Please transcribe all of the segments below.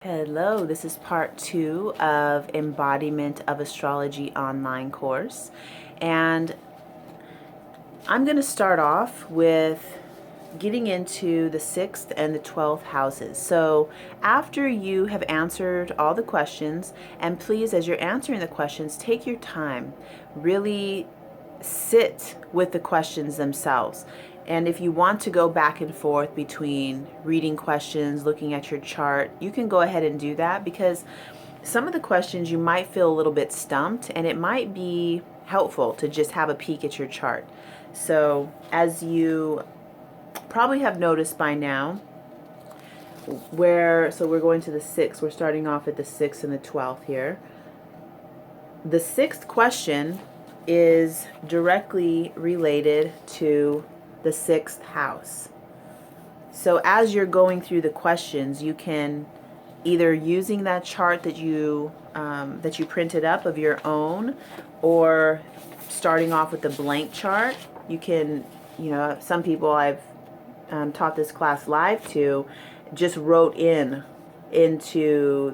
Hello, this is part 2 of Embodiment of Astrology online course, and I'm going to start off with getting into the 6th and the 12th houses. So after you have answered all the questions, and please, as you're answering the questions, take your time, really sit with the questions themselves. And if you want to go back and forth between reading questions, looking at your chart, you can go ahead and do that, because some of the questions you might feel a little bit stumped, and it might be helpful to just have a peek at your chart. So as you probably have noticed by now, so we're going to the 6th. We're starting off at the 6th and the 12th here. The 6th question is directly related to the 6th house. So as you're going through the questions, you can either using that chart that you printed up of your own, or starting off with the blank chart. You can, some people I've taught this class live to just wrote into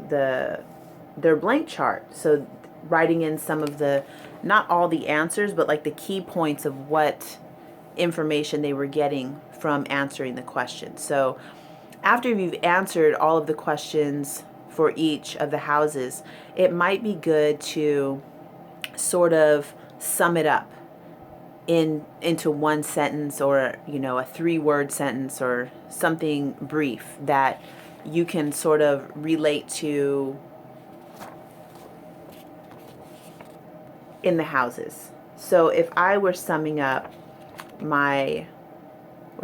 their blank chart. So writing in some of not all the answers, but like the key points of what information they were getting from answering the question. So after you've answered all of the questions for each of the houses, it might be good to sort of sum it up into one sentence, or a 3-word sentence, or something brief that you can sort of relate to in the houses. So if I were summing up we're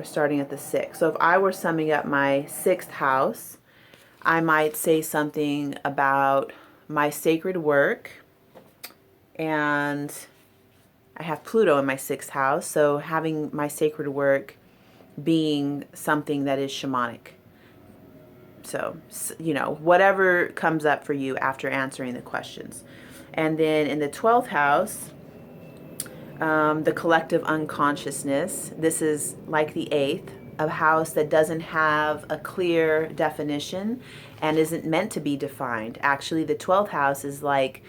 starting at the 6th. So if I were summing up my 6th house, I might say something about my sacred work, and I have Pluto in my 6th house, so having my sacred work being something that is shamanic. So, whatever comes up for you after answering the questions. And then in the 12th house, the collective unconsciousness. This is like the 8th, a house that doesn't have a clear definition and isn't meant to be defined. Actually, the 12th house is like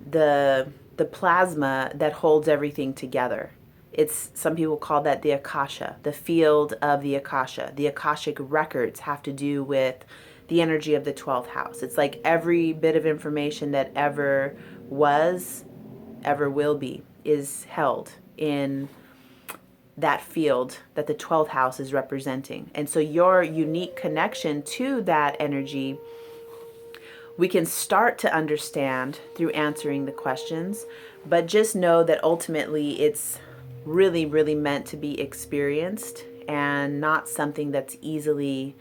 the plasma that holds everything together. Some people call that the Akasha, the field of the Akasha. The Akashic records have to do with the energy of the 12th house. It's like every bit of information that ever was, ever will be, is held in that field that the 12th house is representing. And so your unique connection to that energy, we can start to understand through answering the questions, but just know that ultimately it's really, really meant to be experienced, and not something that's easily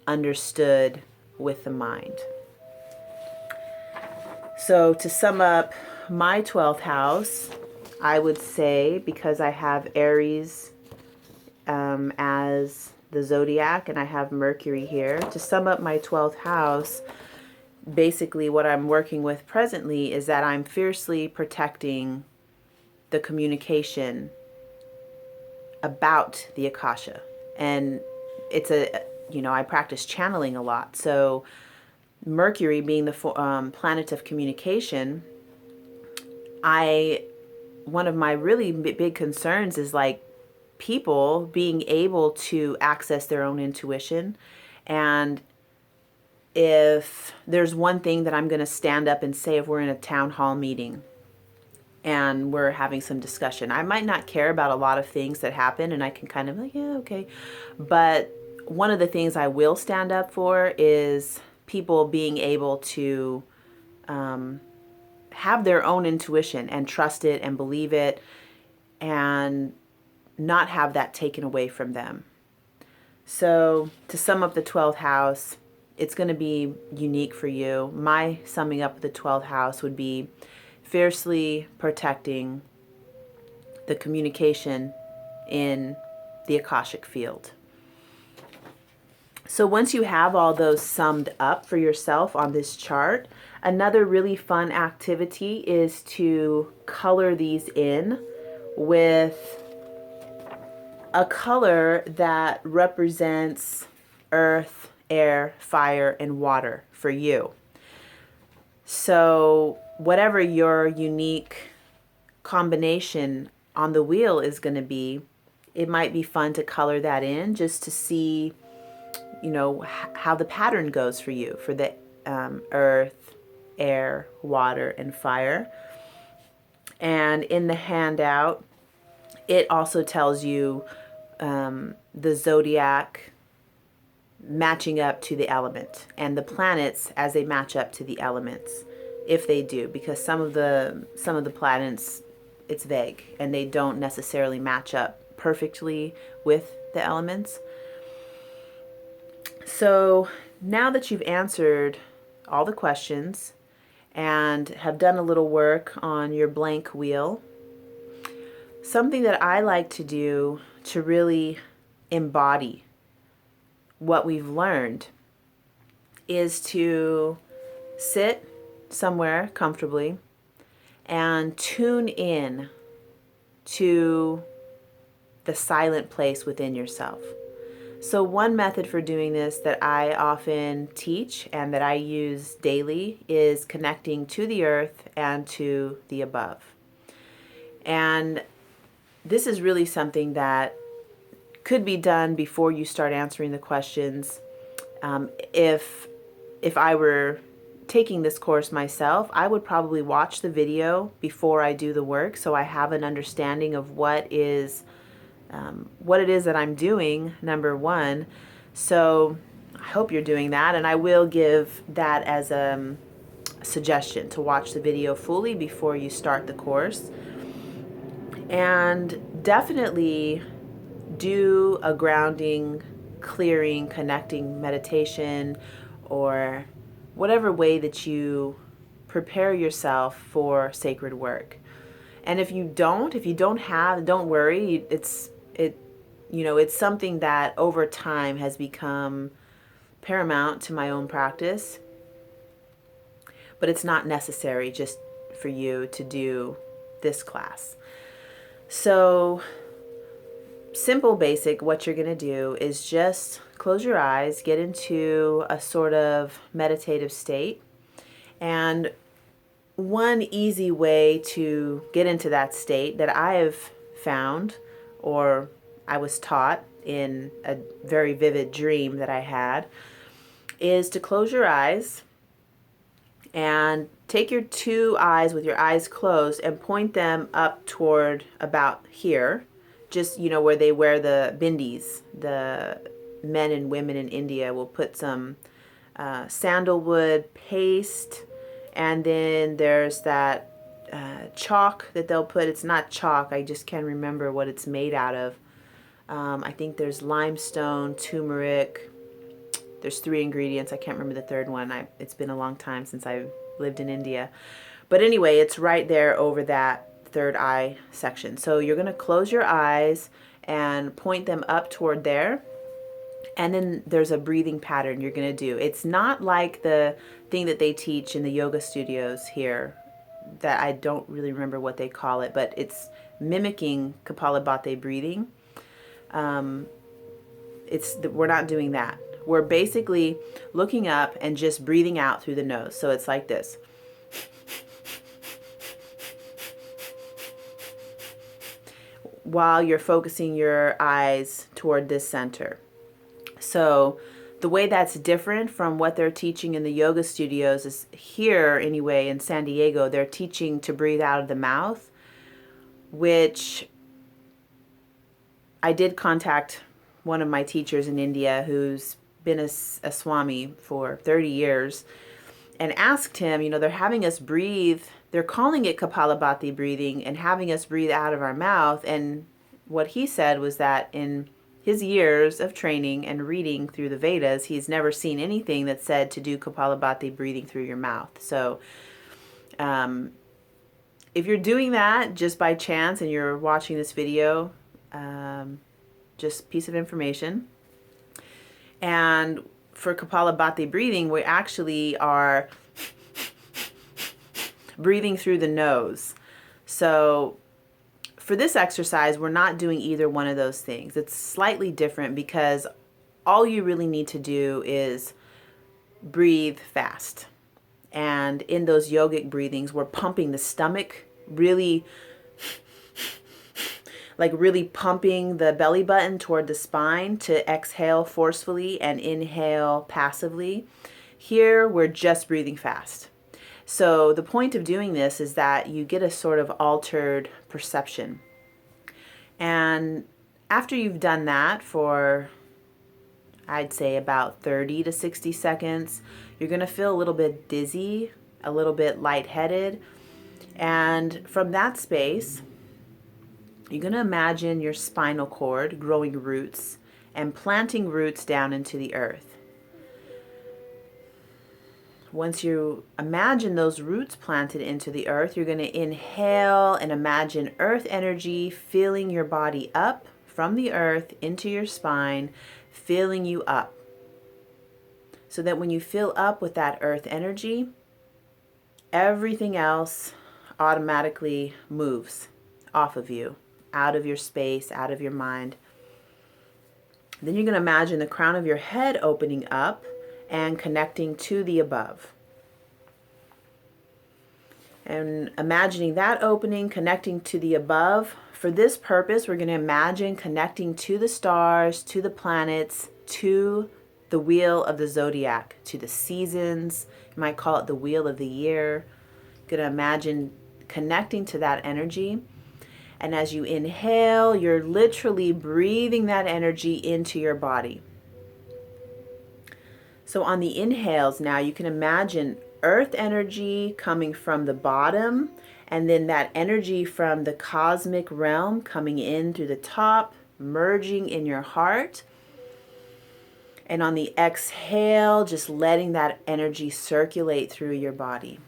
understood with the mind. So to sum up my 12th house, I would say, because I have Aries as the zodiac, and I have Mercury here, to sum up my 12th house, basically what I'm working with presently is that I'm fiercely protecting the communication about the Akasha. And it's I practice channeling a lot. So Mercury being the planet of communication, one of my really big concerns is like people being able to access their own intuition. And if there's one thing that I'm going to stand up and say, if we're in a town hall meeting and we're having some discussion, I might not care about a lot of things that happen, and I can kind of like, yeah, okay. But one of the things I will stand up for is people being able to have their own intuition and trust it and believe it, and not have that taken away from them. So to sum up the 12th house, it's going to be unique for you. My summing up of the 12th house would be fiercely protecting the communication in the Akashic field. So once you have all those summed up for yourself on this chart, another really fun activity is to color these in with a color that represents earth, air, fire, and water for you. So whatever your unique combination on the wheel is going to be, it might be fun to color that in just to see, you know, how the pattern goes for you for the earth, air, water, and fire. And in the handout, it also tells you the zodiac matching up to the element and the planets as they match up to the elements, if they do, because some of the planets, it's vague and they don't necessarily match up perfectly with the elements. So now that you've answered all the questions and have done a little work on your blank wheel, something that I like to do to really embody what we've learned is to sit somewhere comfortably and tune in to the silent place within yourself. So one method for doing this that I often teach and that I use daily is connecting to the earth and to the above. And this is really something that could be done before you start answering the questions. If I were taking this course myself, I would probably watch the video before I do the work, so I have an understanding of what it is that I'm doing, number one. So I hope you're doing that, and I will give that as a suggestion to watch the video fully before you start the course. And definitely do a grounding, clearing, connecting meditation, or whatever way that you prepare yourself for sacred work. And if you don't have, don't worry. It's something that over time has become paramount to my own practice, but it's not necessary just for you to do this class. So simple, basic, what you're going to do is just close your eyes, get into a sort of meditative state. And one easy way to get into that state that I have found, or I was taught in a very vivid dream that I had, is to close your eyes and take your two eyes with your eyes closed and point them up toward about here. Just, where they wear the bindis. The men and women in India will put some sandalwood paste, and then there's that chalk that they'll put. It's not chalk, I just can't remember what it's made out of. I think there's limestone, turmeric. There's 3 ingredients. I can't remember the third one. It's been a long time since I've lived in India. But anyway, it's right there over that third eye section. So you're going to close your eyes and point them up toward there. And then there's a breathing pattern you're going to do. It's not like the thing that they teach in the yoga studios here that I don't really remember what they call it, but it's mimicking Kapalabhati breathing. We're not doing that. We're basically looking up and just breathing out through the nose. So it's like this. While you're focusing your eyes toward this center. So the way that's different from what they're teaching in the yoga studios is here, anyway, in San Diego, they're teaching to breathe out of the mouth, which I did contact one of my teachers in India who's been a Swami for 30 years and asked him, they're having us breathe, they're calling it Kapalabhati breathing and having us breathe out of our mouth. And what he said was that in his years of training and reading through the Vedas, he's never seen anything that said to do Kapalabhati breathing through your mouth. So if you're doing that just by chance and you're watching this video, just piece of information. And for Kapalabhati breathing, we actually are breathing through the nose. So for this exercise, we're not doing either one of those things. It's slightly different because all you really need to do is breathe fast. And in those yogic breathings, we're pumping the stomach really, like really pumping the belly button toward the spine to exhale forcefully and inhale passively. Here, we're just breathing fast. So the point of doing this is that you get a sort of altered perception. And after you've done that for, I'd say, about 30 to 60 seconds, you're going to feel a little bit dizzy, a little bit lightheaded. And from that space, you're going to imagine your spinal cord growing roots and planting roots down into the earth. Once you imagine those roots planted into the earth, you're going to inhale and imagine earth energy filling your body up from the earth into your spine, filling you up. So that when you fill up with that earth energy, everything else automatically moves off of you, out of your space, out of your mind. Then you're going to imagine the crown of your head opening up and connecting to the above. And imagining that opening, connecting to the above. For this purpose, we're going to imagine connecting to the stars, to the planets, to the wheel of the zodiac, to the seasons. You might call it the wheel of the year. You're going to imagine connecting to that energy. And as you inhale, you're literally breathing that energy into your body. So on the inhales now, you can imagine earth energy coming from the bottom, and then that energy from the cosmic realm coming in through the top, merging in your heart. And on the exhale, just letting that energy circulate through your body.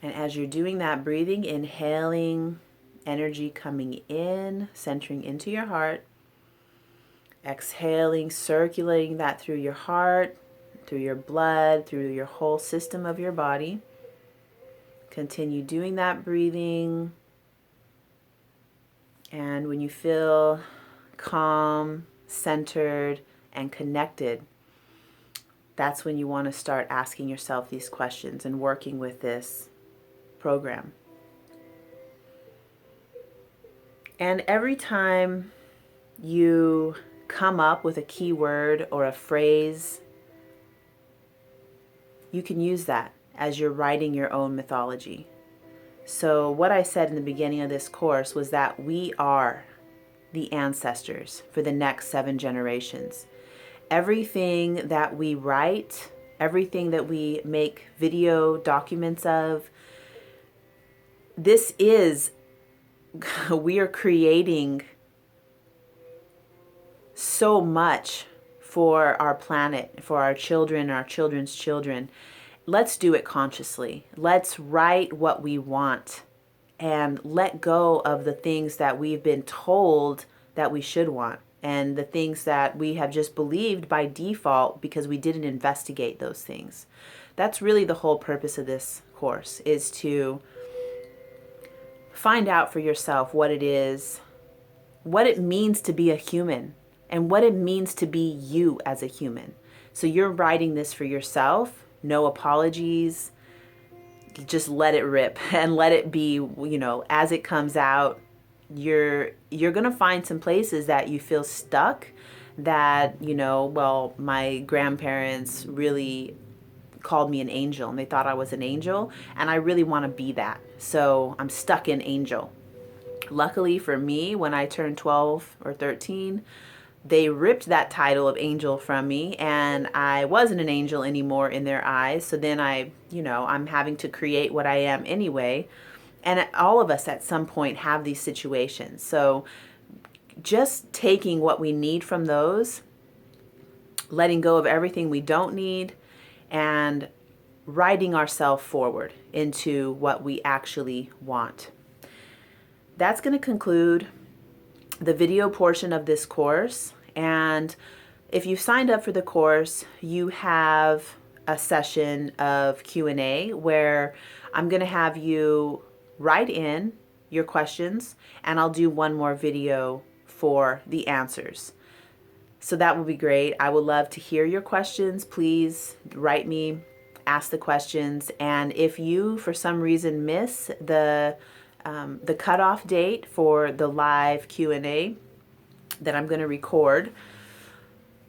And as you're doing that breathing, inhaling energy coming in, centering into your heart. Exhaling, circulating that through your heart, through your blood, through your whole system of your body. Continue doing that breathing. And when you feel calm, centered, and connected, that's when you want to start asking yourself these questions and working with this program. And every time you come up with a keyword or a phrase, you can use that as you're writing your own mythology. So what I said in the beginning of this course was that we are the ancestors for the next 7 generations. Everything that we write, everything that we make video documents of, this is, we are creating so much for our planet, for our children, our children's children. Let's do it consciously. Let's write what we want and let go of the things that we've been told that we should want and the things that we have just believed by default because we didn't investigate those things. That's really the whole purpose of this course, is to find out for yourself what it is, what it means to be a human, and what it means to be you as a human. So you're writing this for yourself, no apologies, just let it rip and let it be, as it comes out. You're going to find some places that you feel stuck, that, my grandparents really called me an angel and they thought I was an angel, and I really want to be that. So I'm stuck in angel. Luckily for me, when I turned 12 or 13, they ripped that title of angel from me, and I wasn't an angel anymore in their eyes. So then I'm having to create what I am anyway. And all of us at some point have these situations. So just taking what we need from those, letting go of everything we don't need, and writing ourselves forward into what we actually want. That's going to conclude the video portion of this course. And if you've signed up for the course, you have a session of Q&A where I'm going to have you write in your questions, and I'll do one more video for the answers. So that would be great. I would love to hear your questions. Please write me, ask the questions. And if you, for some reason, miss the cutoff date for the live Q&A that I'm going to record,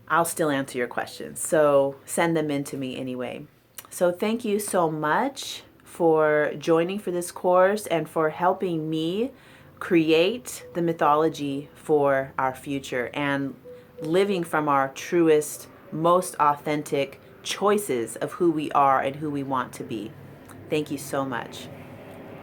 I'll still answer your questions. So send them in to me anyway. So thank you so much for joining for this course and for helping me create the mythology for our future and living from our truest, most authentic choices of who we are and who we want to be. Thank you so much.